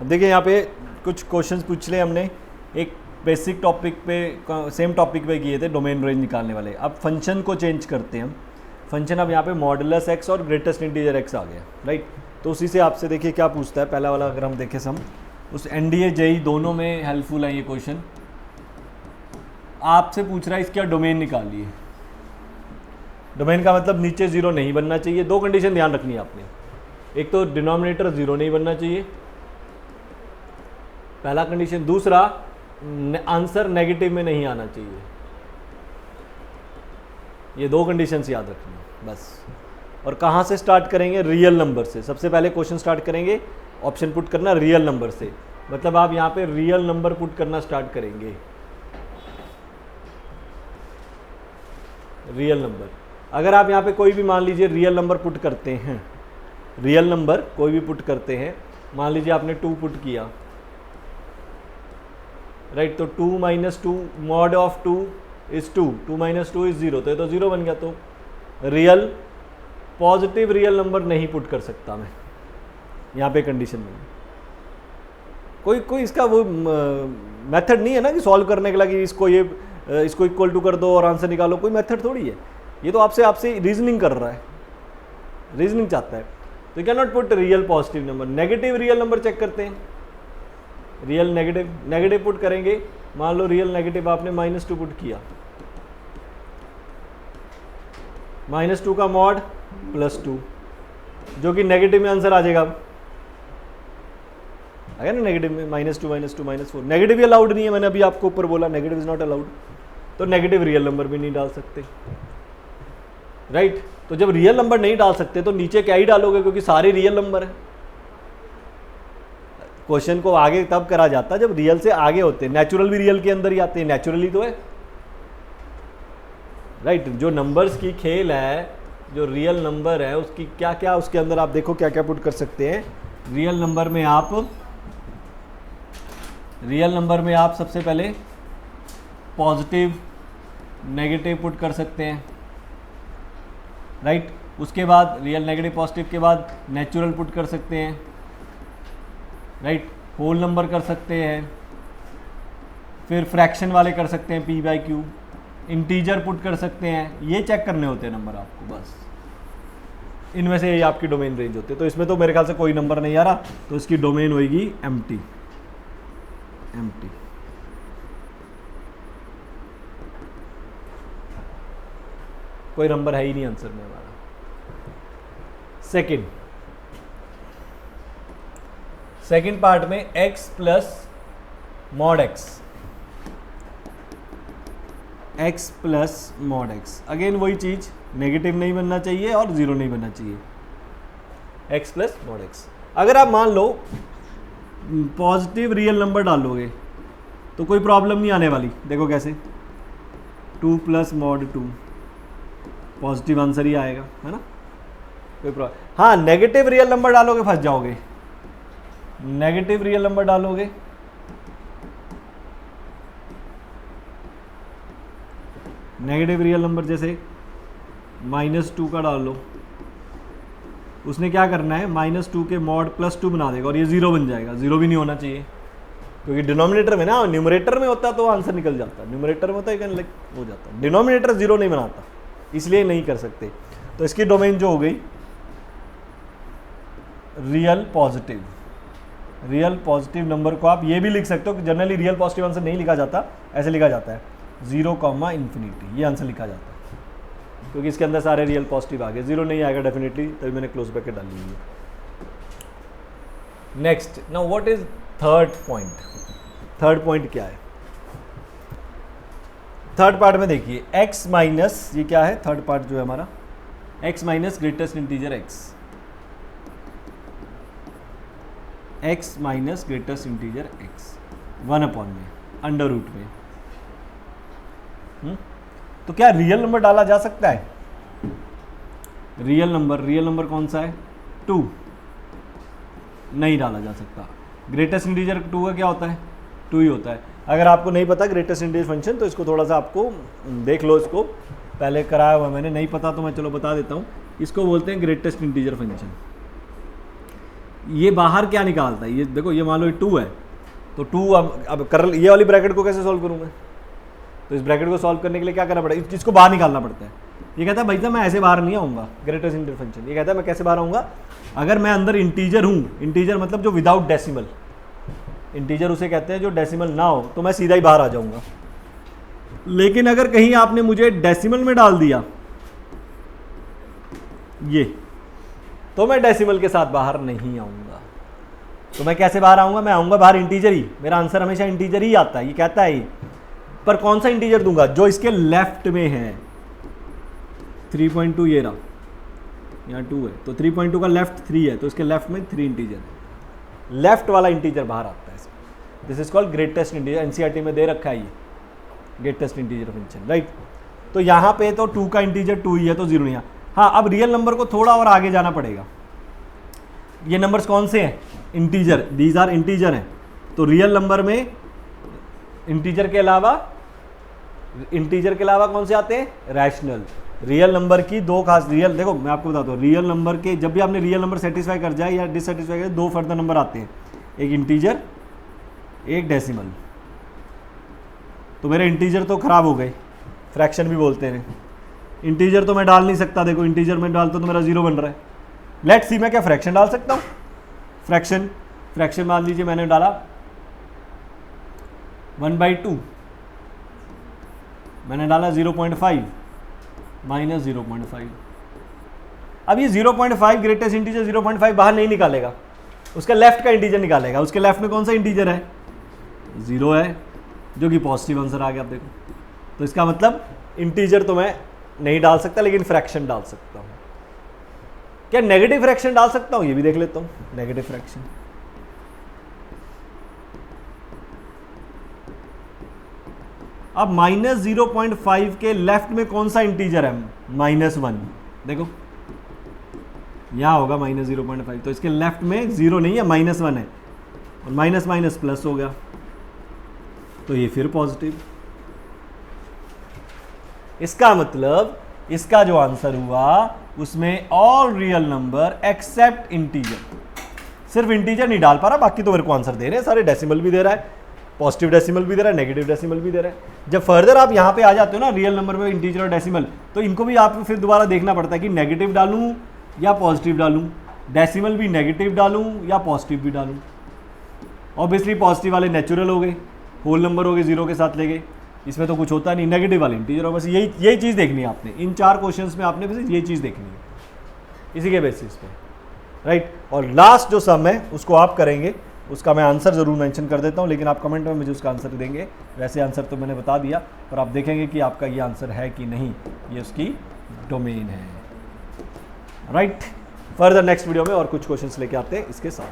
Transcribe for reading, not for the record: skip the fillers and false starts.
अब देखिए यहाँ पे कुछ क्वेश्चंस पूछ ले हमने, एक बेसिक टॉपिक पे, सेम टॉपिक पे किए थे, डोमेन रेंज निकालने वाले। अब फंक्शन को चेंज करते हैं हम। फंक्शन अब यहाँ पे मॉडुलस एक्स और ग्रेटेस्ट इंटीजर एक्स आ गया, राइट। तो उसी से आपसे देखिए क्या पूछता है, पहला वाला अगर हम देखें सम, उस एनडीए जेई दोनों में हेल्पफुल है ये क्वेश्चन। आपसे पूछ रहा है इसका डोमेन निकालिए। डोमेन का मतलब नीचे जीरो नहीं बनना चाहिए। दो कंडीशन ध्यान रखनी है आपने, एक तो डिनोमिनेटर जीरो नहीं बनना चाहिए, पहला कंडीशन। दूसरा, आंसर नेगेटिव में नहीं आना चाहिए। ये दो कंडीशंस याद रखनी है बस। और कहाँ से स्टार्ट करेंगे? रियल नंबर से। सबसे पहले क्वेश्चन स्टार्ट करेंगे, ऑप्शन पुट करना रियल नंबर से, मतलब आप यहाँ पे रियल नंबर पुट करना स्टार्ट करेंगे। रियल नंबर, अगर आप यहाँ पे कोई भी मान लीजिए रियल नंबर पुट करते हैं, रियल नंबर कोई भी पुट करते हैं, मान लीजिए आपने 2 पुट किया, राइट। तो 2 - 2 मॉड ऑफ 2 इज 2, 2 - 2 इज 0, तो ये तो 0 बन गया। तो रियल पॉजिटिव रियल नंबर नहीं पुट कर सकता मैं यहाँ पे कंडीशन में। कोई इसका वो मेथड नहीं है ना कि सॉल्व करने के लिए इसको इक्वल टू कर दो और आंसर निकालो, कोई मेथड थोड़ी है। ये तो आपसे रीजनिंग कर रहा है, रीजनिंग चाहता है। तो you can not put real positive number. Negative real number check करते हैं, रियल नेगेटिव पुट करेंगे। मान लो रियल नेगेटिव आपने -2 पुट किया, -2 का मॉड +2, जो कि नेगेटिव में आंसर आ जाएगा। आया ना नेगेटिव में, -2 - 4। नेगेटिव अलाउड नहीं है, मैंने अभी आपको ऊपर बोला नेगेटिव इज नॉट अलाउड। तो नेगेटिव रियल नंबर भी नहीं डाल सकते, राइट। तो जब रियल नंबर नहीं डाल सकते तो नीचे क्या ही डालोगे, क्योंकि सारे रियल नंबर है। क्वेश्चन को आगे तब करा जाता जब रियल से आगे होते। नेचुरल भी रियल के अंदर ही आते हैं, नेचुरली तो है, राइट। जो नंबर्स की खेल है, जो रियल नंबर है उसकी क्या क्या, उसके अंदर आप देखो क्या क्या पुट कर सकते हैं। रियल नंबर में आप सबसे पहले पॉजिटिव नेगेटिव पुट कर सकते हैं, राइट। उसके बाद रियल नेगेटिव पॉजिटिव के बाद नेचुरल पुट कर सकते हैं, राइट। होल नंबर कर सकते हैं, फिर फ्रैक्शन वाले कर सकते हैं p/q, इंटीजर पुट कर सकते हैं। ये चेक करने होते हैं नंबर आपको, बस इनमें से ये आपकी डोमेन रेंज होती है। तो इसमें तो मेरे ख्याल से कोई नंबर नहीं आ रहा, तो इसकी डोमेन होगी एम्प्टी। कोई नंबर है ही नहीं आंसर में हमारा। सेकंड पार्ट में x plus mod x, again वही चीज, नेगेटिव नहीं बनना चाहिए और 0 नहीं बनना चाहिए। x plus mod x। अगर आप मान लो पॉजिटिव रियल नंबर डालोगे तो कोई प्रॉब्लम नहीं आने वाली। देखो कैसे, 2 + मॉड 2, पॉजिटिव आंसर ही आएगा, है ना, कोई प्रॉब्लम। हाँ, नेगेटिव रियल नंबर डालोगे फंस जाओगे। नेगेटिव रियल नंबर डालोगे, नेगेटिव रियल नंबर जैसे -2 का डाल लो, उसने क्या करना है, -2 के मॉड +2 बना देगा और ये 0 बन जाएगा। 0 भी नहीं होना चाहिए, क्योंकि डिनोमिनेटर में ना, न्यूमरेटर में होता तो आंसर निकल जाता, न्यूमरेटर में होता है हो जाता, डिनोमिनेटर 0 नहीं बनाता, इसलिए नहीं कर सकते। तो इसकी डोमेन जो हो गई रियल पॉजिटिव नंबर को आप ये भी लिख सकते हो कि जनरली रियल पॉजिटिव आंसर नहीं लिखा जाता, ऐसे लिखा जाता है 0, ये आंसर लिखा जाता है, क्योंकि इसके अंदर सारे रियल पॉजिटिव आ गए। 0 नहीं आएगा डेफिनेटली, तभी मैंने क्लोज ब्रैकेट डाल ली है। Next, now what is third point क्या है? थर्ड पार्ट में देखिए x माइनस, ये क्या है थर्ड पार्ट जो है हमारा, x minus greatest integer x minus greatest integer x 1/, under root में। तो क्या रियल नंबर डाला जा सकता है? रियल नंबर कौन सा है? 2, नहीं डाला जा सकता। ग्रेटेस्ट इंटीजर 2 का क्या होता है? 2 ही होता है। अगर आपको नहीं पता ग्रेटेस्ट इंटीजर फंक्शन, तो इसको थोड़ा सा आपको देख लो, इसको पहले कराया हुआ मैंने, नहीं पता तो मैं चलो बता देता हूँ। इसको बोलते हैं ग्रेटेस्ट इंटीजर फंक्शन। ये बाहर क्या निकालता है, ये देखो, ये मान लो 2 है, तो 2 अब कर, ये वाली ब्रैकेट को कैसे सॉल्व करूँ मैं? तो इस ब्रैकेट को सॉल्व करने के लिए क्या करना पड़ेगा, इसको बाहर निकालना पड़ता है। ये कहता है भाई साहब मैं ऐसे बाहर नहीं आऊँगा ग्रेटेस्ट इंटीजर फंक्शन, ये कहता है मैं कैसे बाहर आऊँगा, अगर मैं अंदर इंटीजर हूँ, इंटीजर मतलब जो विदाउट डेसिमल, इंटीजर उसे कहते हैं जो डेसिमल ना हो, तो मैं सीधा ही बाहर आ जाऊँगा। लेकिन अगर कहीं आपने मुझे डेसिमल में डाल दिया ये, तो मैं डेसिमल के साथ बाहर नहीं आऊँगा। तो मैं कैसे बाहर आऊँगा, मैं आऊँगा बाहर इंटीजर ही, मेरा आंसर हमेशा इंटीजर ही आता है, ये कहता है ये। पर कौन सा इंटीजर दूंगा, जो इसके लेफ्ट में है। 3.2 ये रहा, यहाँ 2 है, तो 3.2 का लेफ्ट 3 है, तो इसके लेफ्ट में 3 इंटीजर है, लेफ्ट वाला इंटीजर बाहर आता है इसमें। This is called greatest integer, NCERT में दे रखा है ये ग्रेटेस्ट इंटीजर फंक्शन, राइट। तो यहाँ पे तो 2 का इंटीजर 2 ही है, तो 0 नहीं है। हाँ, अब रियल नंबर को थोड़ा और आगे जाना पड़ेगा। ये नंबर्स कौन से हैं, इंटीजर, दीज आर इंटीजर हैं। तो रियल नंबर में इंटीजर के अलावा कौन से आते हैं, रैशनल। रियल नंबर की दो खास, रियल देखो मैं आपको बताता हूँ, रियल नंबर के जब भी आपने रियल नंबर सेटिस्फाई कर जाए या डिससेटिस्फाई कर, 2 फर्दर नंबर आते हैं, एक इंटीजर एक डेसिमल। तो मेरे इंटीजर तो खराब हो गए, फ्रैक्शन भी बोलते हैं। इंटीजर तो मैं डाल नहीं सकता, देखो इंटीजर में डालता तो मेरा 0 बन रहा है। लेट्स सी मैं क्या फ्रैक्शन डाल सकता हूँ, फ्रैक्शन मान लीजिए मैंने डाला 1/2, मैंने डाला 0.5 माइनस 0.5। अब ये 0.5 ग्रेटेस्ट इंटीजर 0.5 बाहर नहीं निकालेगा, उसका लेफ्ट का इंटीजर निकालेगा। उसके लेफ्ट में कौन सा इंटीजर है, 0 है, जो कि पॉजिटिव आंसर आ गया। आप देखो, तो इसका मतलब इंटीजर तो मैं नहीं डाल सकता, लेकिन फ्रैक्शन डाल सकता हूँ। क्या नेगेटिव फ्रैक्शन डाल सकता हूँ, ये भी देख लेता हूँ, नेगेटिव फ्रैक्शन। अब माइनस 0.5 के लेफ्ट में कौन सा इंटीजर है, -1। देखो यहां होगा माइनस 0.5, तो इसके लेफ्ट में 0 नहीं है, -1 है, और माइनस माइनस प्लस हो गया, तो ये फिर पॉजिटिव। इसका मतलब इसका जो आंसर हुआ उसमें all real number except integer. सिर्फ इंटीजर नहीं डाल पा रहा, बाकी तो मेरे को आंसर दे रहे हैं सारे, डेसिमल भी दे रहा है, पॉजिटिव डेसिमल भी दे रहा है, नेगेटिव डेसिमल भी दे रहा है। जब फर्दर आप यहाँ पे आ जाते हो ना रियल नंबर में इंटीजर और डेसिमल, तो इनको भी आपको फिर दोबारा देखना पड़ता है कि नेगेटिव डालूं या पॉजिटिव डालूं, डेसिमल भी नेगेटिव डालूं या पॉजिटिव भी डालूं। ऑब्वियसली पॉजिटिव वाले नेचुरल हो गए, होल नंबर हो गए, 0 के साथ ले गए, इसमें तो कुछ होता नहीं। नेगेटिव वाले इंटीजर, और बस यही चीज़ देखनी है आपने, इन 4 क्वेश्चंस में आपने बस यही चीज़ देखनी है, इसी के बेसिस पे, राइट। और लास्ट जो सम है उसको आप करेंगे, उसका मैं आंसर ज़रूर मेंशन कर देता हूँ, लेकिन आप कमेंट में मुझे उसका आंसर देंगे। वैसे आंसर तो मैंने बता दिया, पर आप देखेंगे कि आपका ये आंसर है कि नहीं, ये उसकी डोमेन है, राइट। फर्दर नेक्स्ट वीडियो में और कुछ क्वेश्चंस लेके आते हैं इसके साथ।